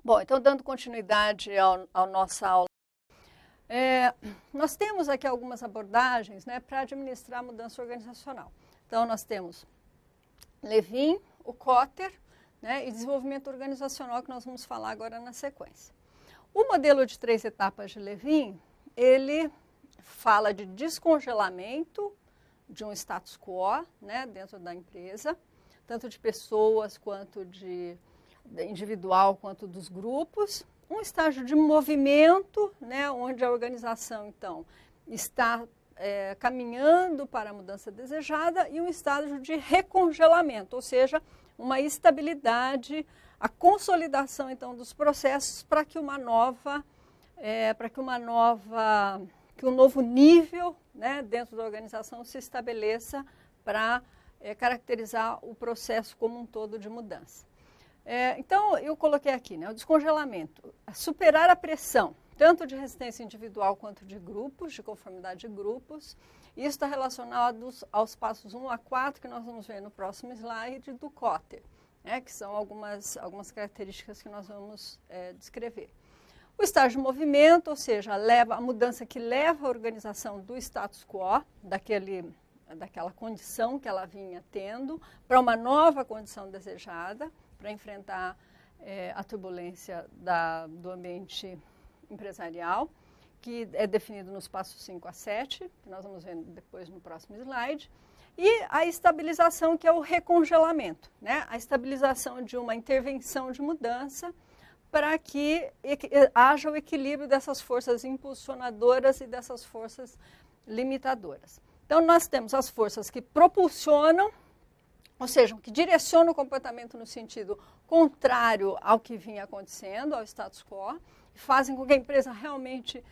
Bom, então dando continuidade à nossa aula, nós temos aqui algumas abordagens, né, para administrar a mudança organizacional. Então nós temos Levin, o Kotter, né, e desenvolvimento organizacional, que nós vamos falar agora na sequência. O modelo de 3 etapas de Levin, ele fala de descongelamento de um status quo, né, dentro da empresa, tanto de pessoas quanto de individual quanto dos grupos, um estágio de movimento, né, onde a organização, então, está caminhando para a mudança desejada, e um estágio de recongelamento, ou seja, uma estabilidade, a consolidação, então, dos processos para que um novo nível, né, dentro da organização se estabeleça para caracterizar o processo como um todo de mudança. Então, eu coloquei aqui, né, o descongelamento, superar a pressão, tanto de resistência individual quanto de grupos, de conformidade de grupos. Isso está relacionado aos passos 1 a 4, que nós vamos ver no próximo slide, do Kotter, né, que são algumas características que nós vamos descrever. O estágio de movimento, ou seja, a mudança que leva a organização do status quo, daquela condição que ela vinha tendo, para uma nova condição desejada, para enfrentar a turbulência do ambiente empresarial, que é definido nos passos 5 a 7, que nós vamos ver depois no próximo slide, e a estabilização, que é o recongelamento, né? A estabilização de uma intervenção de mudança para que haja o equilíbrio dessas forças impulsionadoras e dessas forças limitadoras. Então, nós temos as forças que propulsionam, ou seja, que direcionam o comportamento no sentido contrário ao que vinha acontecendo, ao status quo, e fazem com que a empresa realmente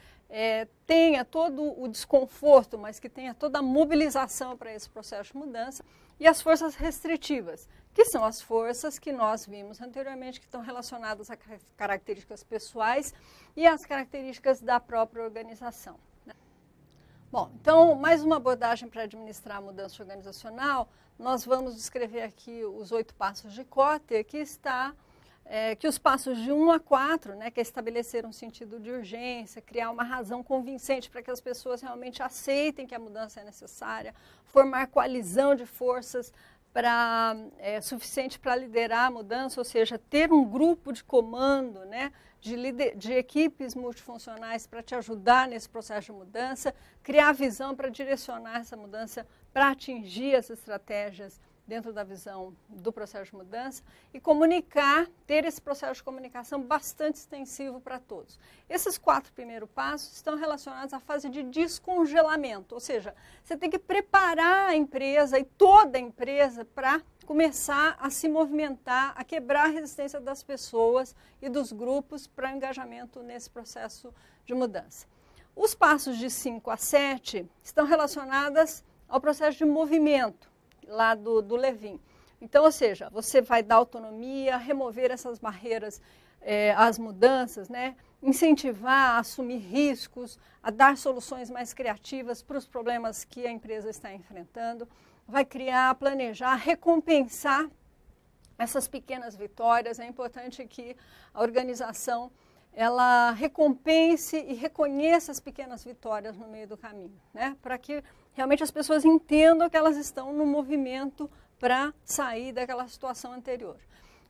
tenha todo o desconforto, mas que tenha toda a mobilização para esse processo de mudança, e as forças restritivas, que são as forças que nós vimos anteriormente, que estão relacionadas a características pessoais e às características da própria organização. Bom, então, mais uma abordagem para administrar a mudança organizacional. Nós vamos descrever aqui os 8 passos de Kotter, que os passos de 1 a 4, né, que é estabelecer um sentido de urgência, criar uma razão convincente para que as pessoas realmente aceitem que a mudança é necessária, formar coalizão de forças suficiente para liderar a mudança, ou seja, ter um grupo de comando, né, de equipes multifuncionais para te ajudar nesse processo de mudança, criar visão para direcionar essa mudança, para atingir as estratégias dentro da visão do processo de mudança, e comunicar, ter esse processo de comunicação bastante extensivo para todos. Esses 4 primeiros passos estão relacionados à fase de descongelamento, ou seja, você tem que preparar a empresa e toda a empresa para começar a se movimentar, a quebrar a resistência das pessoas e dos grupos para o engajamento nesse processo de mudança. Os passos de 5 a 7 estão relacionados ao processo de movimento, lá do Levin. Então, ou seja, você vai dar autonomia, remover essas barreiras às mudanças, né? Incentivar a assumir riscos, a dar soluções mais criativas para os problemas que a empresa está enfrentando, vai criar, planejar, recompensar essas pequenas vitórias. É importante que a organização ela recompense e reconheça as pequenas vitórias no meio do caminho, né? Para que realmente as pessoas entendam que elas estão no movimento para sair daquela situação anterior.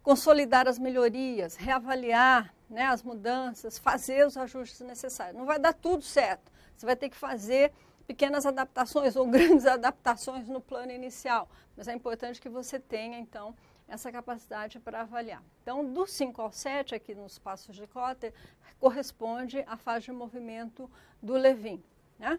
Consolidar as melhorias, reavaliar, né, as mudanças, fazer os ajustes necessários. Não vai dar tudo certo, você vai ter que fazer pequenas adaptações ou grandes adaptações no plano inicial, mas é importante que você tenha, então, essa capacidade para avaliar. Então, do 5 ao 7, aqui nos passos de Kotter, corresponde à fase de movimento do Levin, né?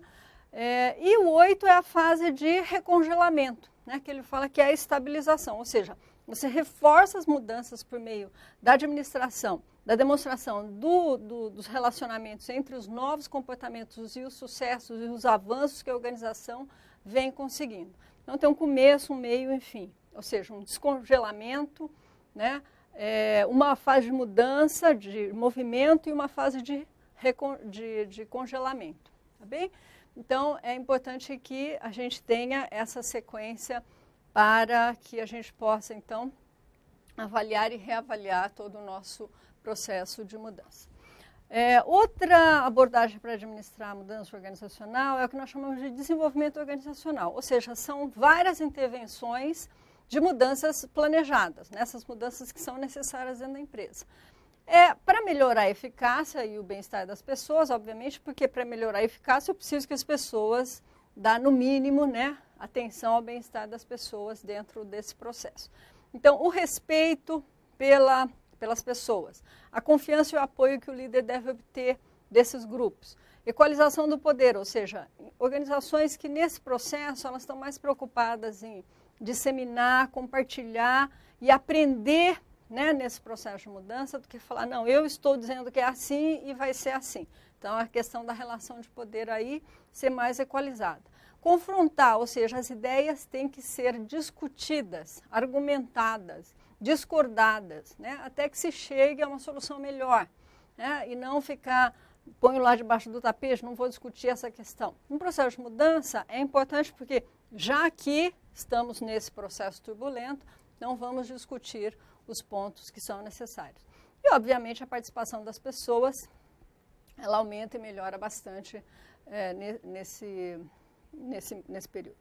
E o 8 é a fase de recongelamento, né, que ele fala que é a estabilização, ou seja, você reforça as mudanças por meio da administração, da demonstração dos relacionamentos entre os novos comportamentos e os sucessos e os avanços que a organização vem conseguindo. Então, tem um começo, um meio, enfim, ou seja, um descongelamento, né, uma fase de mudança, de movimento e uma fase de congelamento, tá bem? Então, é importante que a gente tenha essa sequência para que a gente possa, então, avaliar e reavaliar todo o nosso processo de mudança. Outra abordagem para administrar a mudança organizacional é o que nós chamamos de desenvolvimento organizacional, ou seja, são várias intervenções de mudanças planejadas, essas mudanças que são necessárias dentro da empresa. Para melhorar a eficácia e o bem-estar das pessoas, obviamente, porque para melhorar a eficácia eu preciso que as pessoas dão, no mínimo, atenção ao bem-estar das pessoas dentro desse processo. Então, o respeito pelas pessoas, a confiança e o apoio que o líder deve obter desses grupos, equalização do poder, ou seja, organizações que nesse processo elas estão mais preocupadas em disseminar, compartilhar e aprender nesse processo de mudança do que falar, não, eu estou dizendo que é assim e vai ser assim. Então, a questão da relação de poder aí ser mais equalizada. Confrontar, ou seja, as ideias têm que ser discutidas, argumentadas, discordadas, até que se chegue a uma solução melhor, e não ficar, ponho lá debaixo do tapete, não vou discutir essa questão. No processo de mudança é importante porque, já que estamos nesse processo turbulento, não vamos discutir os pontos que são necessários. E, obviamente, a participação das pessoas, ela aumenta e melhora bastante nesse período.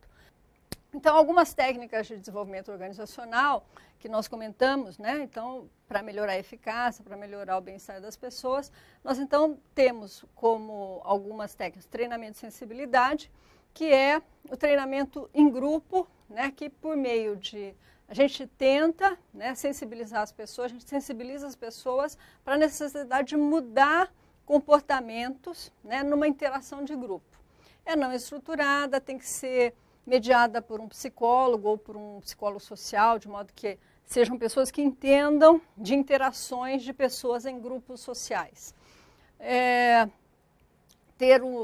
Então, algumas técnicas de desenvolvimento organizacional que nós comentamos, então, para melhorar a eficácia, para melhorar o bem-estar das pessoas, nós, então, temos como algumas técnicas treinamento de sensibilidade, que é o treinamento em grupo, que por meio de... A gente tenta sensibilizar as pessoas, a gente sensibiliza as pessoas para a necessidade de mudar comportamentos numa interação de grupo. É não estruturada, tem que ser mediada por um psicólogo ou por um psicólogo social, de modo que sejam pessoas que entendam de interações de pessoas em grupos sociais.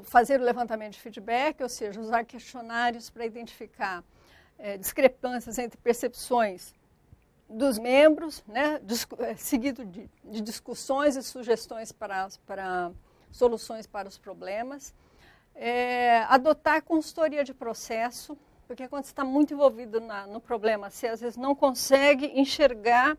Fazer o levantamento de feedback, ou seja, usar questionários para identificar discrepâncias entre percepções dos membros, seguido de discussões e sugestões para soluções para os problemas. Adotar consultoria de processo, porque quando você está muito envolvido no problema, você às vezes não consegue enxergar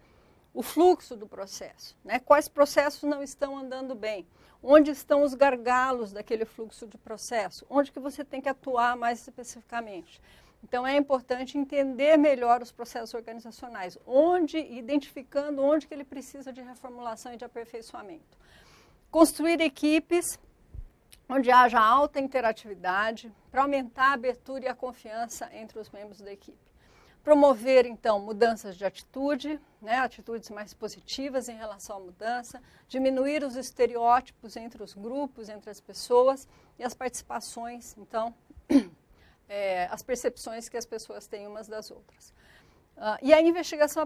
o fluxo do processo, quais processos não estão andando bem, onde estão os gargalos daquele fluxo de processo, onde que você tem que atuar mais especificamente. Então, é importante entender melhor os processos organizacionais, identificando onde que ele precisa de reformulação e de aperfeiçoamento. Construir equipes onde haja alta interatividade, para aumentar a abertura e a confiança entre os membros da equipe. Promover, então, mudanças de atitude, atitudes mais positivas em relação à mudança, diminuir os estereótipos entre os grupos, entre as pessoas e as participações, então, as percepções que as pessoas têm umas das outras. E a investigação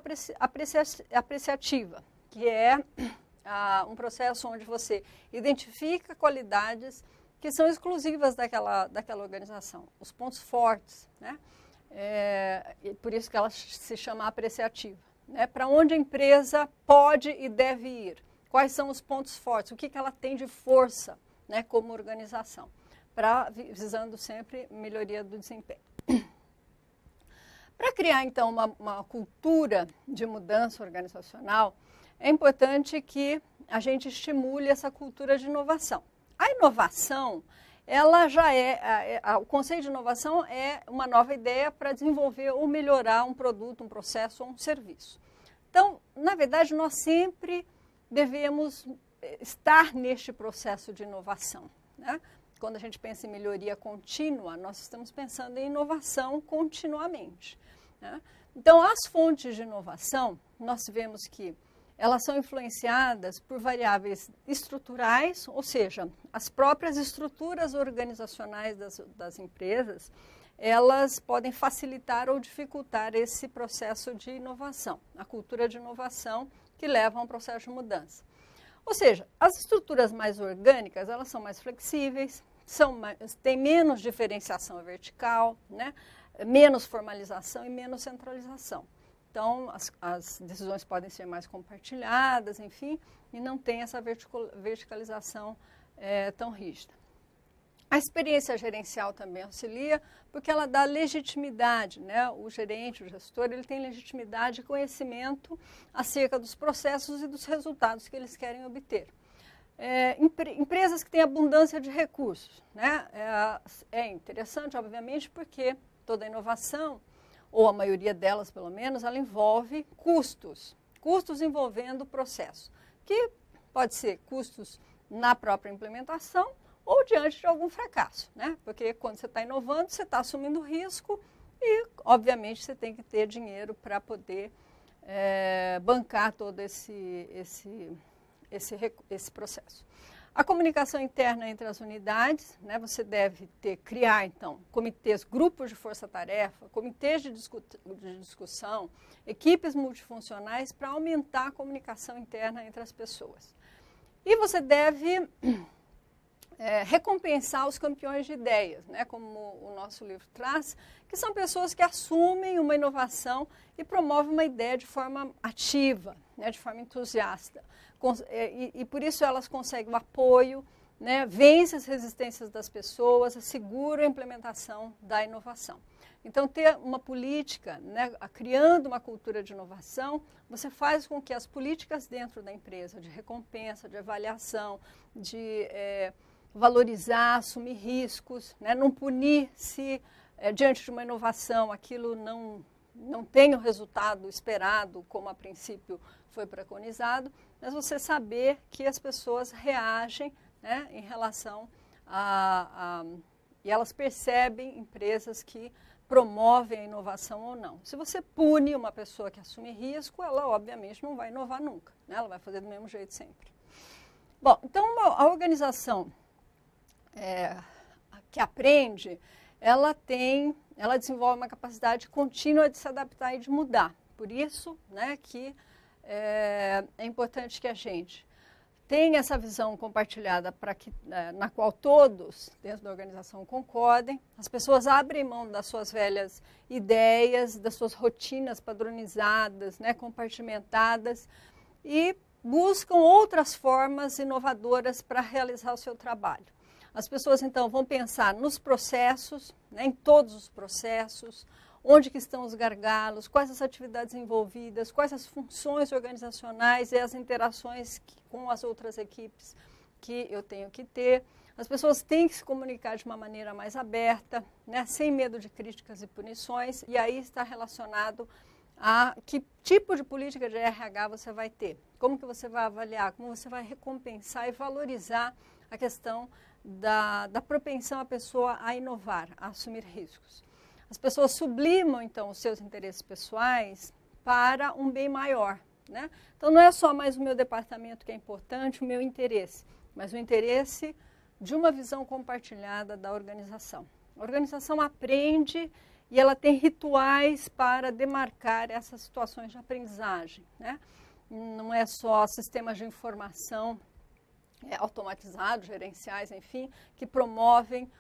apreciativa, que é um processo onde você identifica qualidades que são exclusivas daquela organização, os pontos fortes, e por isso que ela se chama apreciativa. Para onde a empresa pode e deve ir, quais são os pontos fortes, o que ela tem de força como organização, visando sempre melhoria do desempenho. Para criar, então, uma cultura de mudança organizacional, é importante que a gente estimule essa cultura de inovação. A inovação, ela já o conceito de inovação é uma nova ideia para desenvolver ou melhorar um produto, um processo ou um serviço. Então, na verdade, nós sempre devemos estar neste processo de inovação. Quando a gente pensa em melhoria contínua, nós estamos pensando em inovação continuamente. Então, as fontes de inovação, nós vemos que elas são influenciadas por variáveis estruturais, ou seja, as próprias estruturas organizacionais das empresas, elas podem facilitar ou dificultar esse processo de inovação, a cultura de inovação que leva a um processo de mudança. Ou seja, as estruturas mais orgânicas, elas são mais flexíveis, têm menos diferenciação vertical, menos formalização e menos centralização. Então, as decisões podem ser mais compartilhadas, enfim, e não tem essa verticalização tão rígida. A experiência gerencial também auxilia, porque ela dá legitimidade, né? O gerente, o gestor, ele tem legitimidade e conhecimento acerca dos processos e dos resultados que eles querem obter. Empresas que têm abundância de recursos, né? É interessante, obviamente, porque toda inovação, ou a maioria delas pelo menos, ela envolve custos envolvendo o processo, que pode ser custos na própria implementação ou diante de algum fracasso, né? Porque quando você está inovando, você está assumindo risco e, obviamente, você tem que ter dinheiro para poder bancar todo esse processo. A comunicação interna entre as unidades, né? Você deve criar, então, comitês, grupos de força-tarefa, comitês de discussão, equipes multifuncionais para aumentar a comunicação interna entre as pessoas. E você deve recompensar os campeões de ideias, né, como o nosso livro traz, que são pessoas que assumem uma inovação e promovem uma ideia de forma ativa, né, de forma entusiasta. E por isso elas conseguem o apoio, né, vencem as resistências das pessoas, asseguram a implementação da inovação. Então, ter uma política, né, criando uma cultura de inovação, você faz com que as políticas dentro da empresa, de recompensa, de avaliação, de valorizar, assumir riscos, né, não punir se diante de uma inovação aquilo não tem o resultado esperado, como a princípio foi preconizado, mas você saber que as pessoas reagem, né, em relação e elas percebem empresas que promovem a inovação ou não. Se você pune uma pessoa que assume risco, ela obviamente não vai inovar nunca, né, ela vai fazer do mesmo jeito sempre. Bom, então a organização que aprende, ela desenvolve uma capacidade contínua de se adaptar e de mudar. Por isso, né, que é importante que a gente tenha essa visão compartilhada na qual todos dentro da organização concordem. As pessoas abrem mão das suas velhas ideias, das suas rotinas padronizadas, né, compartimentadas, e buscam outras formas inovadoras para realizar o seu trabalho. As pessoas, então, vão pensar nos processos, né, em todos os processos, onde que estão os gargalos, quais as atividades envolvidas, quais as funções organizacionais e as interações com as outras equipes que eu tenho que ter. As pessoas têm que se comunicar de uma maneira mais aberta, né, sem medo de críticas e punições, e aí está relacionado a que tipo de política de RH você vai ter, como que você vai avaliar, como você vai recompensar e valorizar a questão da propensão a pessoa a inovar, a assumir riscos. As pessoas sublimam, então, os seus interesses pessoais para um bem maior, né? Então, não é só mais o meu departamento que é importante, o meu interesse, mas o interesse de uma visão compartilhada da organização. A organização aprende e ela tem rituais para demarcar essas situações de aprendizagem, né? Não é só sistemas de informação automatizados, gerenciais, enfim, que promovem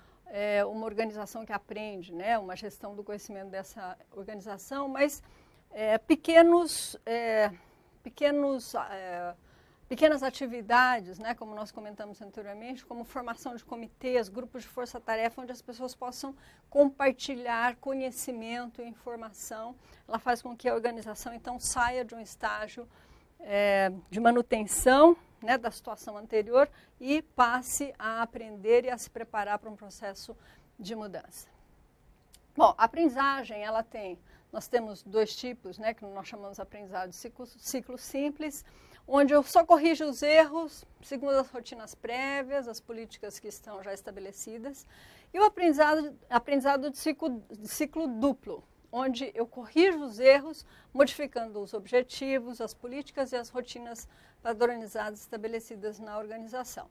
uma organização que aprende, né, uma gestão do conhecimento dessa organização, mas pequenas atividades, né, como nós comentamos anteriormente, como formação de comitês, grupos de força-tarefa, onde as pessoas possam compartilhar conhecimento e informação. Ela faz com que a organização, então, saia de um estágio de manutenção, né, da situação anterior e passe a aprender e a se preparar para um processo de mudança. Bom, a aprendizagem, nós temos dois tipos, né, que nós chamamos de aprendizado de ciclo simples, onde eu só corrijo os erros segundo as rotinas prévias, as políticas que estão já estabelecidas, e o aprendizado de ciclo duplo, onde eu corrijo os erros, modificando os objetivos, as políticas e as rotinas padronizadas estabelecidas na organização.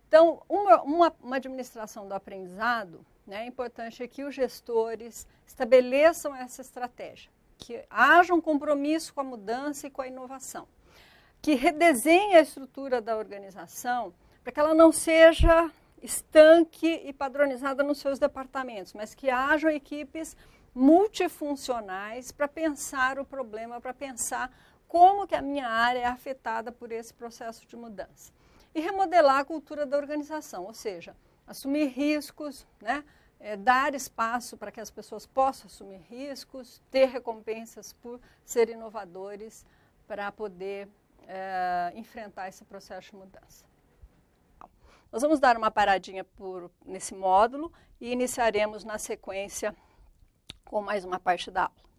Então, uma administração do aprendizado, né, é importante que os gestores estabeleçam essa estratégia, que haja um compromisso com a mudança e com a inovação, que redesenhe a estrutura da organização para que ela não seja estanque e padronizada nos seus departamentos, mas que hajam equipes multifuncionais para pensar o problema, para pensar como que a minha área é afetada por esse processo de mudança. E remodelar a cultura da organização, ou seja, assumir riscos, né? Dar espaço para que as pessoas possam assumir riscos, ter recompensas por serem inovadores para poder enfrentar esse processo de mudança. Nós vamos dar uma paradinha nesse módulo e iniciaremos na sequência com mais uma parte da aula.